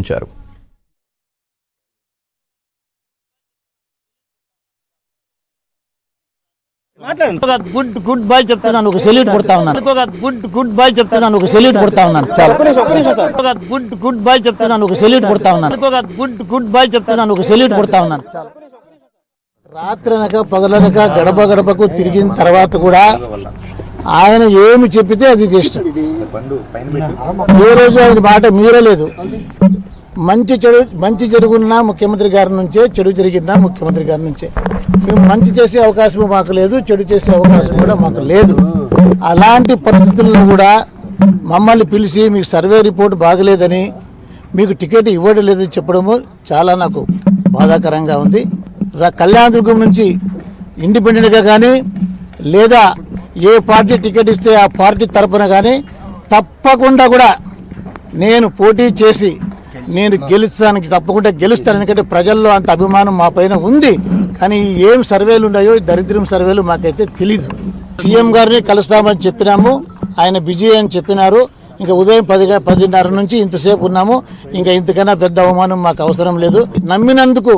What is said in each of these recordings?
ఇచ్చారు. Good bye చెప్తున్నాను, ఒక సెల్యూట్ కొడతా ఉన్నాను. గుడ్ బాయ్ చెప్తున్నాను, ఒక సెల్యూట్ కొడతా ఉన్నాను. గుడ్ బాయ్ చెప్తున్నాను, ఒక సెల్యూట్ కొడతా ఉన్నాను. గుడ్ బాయ్ చెప్తున్నాను, ఒక సెల్యూట్ కొడతా ఉన్నాను. రాత్రనక పగలనక గడప గడపకు తిరిగిన తర్వాత కూడా ఆయన ఏమి చెప్పితే అది చేస్తాడు. ఏ రోజు ఆయన మాట మీరలేదు. మంచి జరుగున్నా ముఖ్యమంత్రి గారి నుంచే, చెడు జరిగినా ముఖ్యమంత్రి గారి నుంచే. మేము మంచి చేసే అవకాశం మాకు లేదు, చెడు చేసే అవకాశం కూడా మాకు లేదు. అలాంటి పరిస్థితుల్లో కూడా మమ్మల్ని పిలిచి మీకు సర్వే రిపోర్ట్ బాగలేదని, మీకు టికెట్ ఇవ్వడం లేదని చెప్పడము చాలా నాకు బాధాకరంగా ఉంది. కళ్యాణదుర్గం నుంచి ఇండిపెండెంట్గా కానీ లేదా ఏ పార్టీ టికెట్ ఇస్తే ఆ పార్టీ తరపున కానీ తప్పకుండా కూడా నేను పోటీ చేసి నేను తప్పకుండా గెలుస్తాను. ఎందుకంటే ప్రజల్లో అంత అభిమానం మా పైన ఉంది. కానీ ఏం సర్వేలు ఉన్నాయో దరిద్రం సర్వేలు మాకైతే తెలీదు. సీఎం గారిని కలుస్తామని చెప్పినాము, ఆయన బిజీ అని చెప్పినారు. ఇంకా ఉదయం 10:30 నుంచి ఇంతసేపు ఉన్నాము. ఇంకా ఇంతకన్నా పెద్ద అవమానం మాకు అవసరం లేదు. నమ్మినందుకు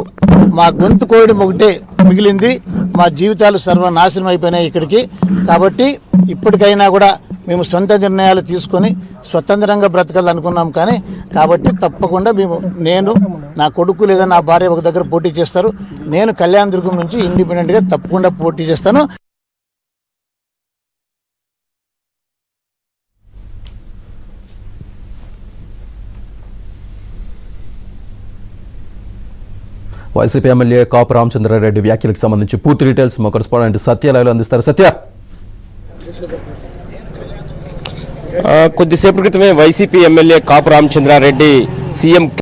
మా గొంతు కోయడం ఒకటే మిగిలింది. మా జీవితాలు సర్వనాశనం అయిపోయినాయి ఇక్కడికి. కాబట్టి ఇప్పటికైనా కూడా మేము సొంత నిర్ణయాలు తీసుకొని స్వతంత్రంగా బ్రతకాలనుకున్నాం. కానీ కాబట్టి తప్పకుండా నేను నా కొడుకు లేదా నా భార్య ఒక దగ్గర పోటీ చేస్తారు. నేను కళ్యాణదుర్గం నుంచి ఇండిపెండెంట్గా తప్పకుండా పోటీ చేస్తాను. వైసీపీ ఎమ్మెల్యే కాపు రామచంద్రారెడ్డి వ్యాఖ్యలకు సంబంధించి పూర్తి డీటెయిల్స్ మా కరెస్పాండెంట్ సత్య లైవ్లో అందిస్తారు. సత్య, కొద్దిసేపటి క్రితమే వైసీపీ ఎమ్మెల్యే కాపు రామచంద్రారెడ్డి సీఎం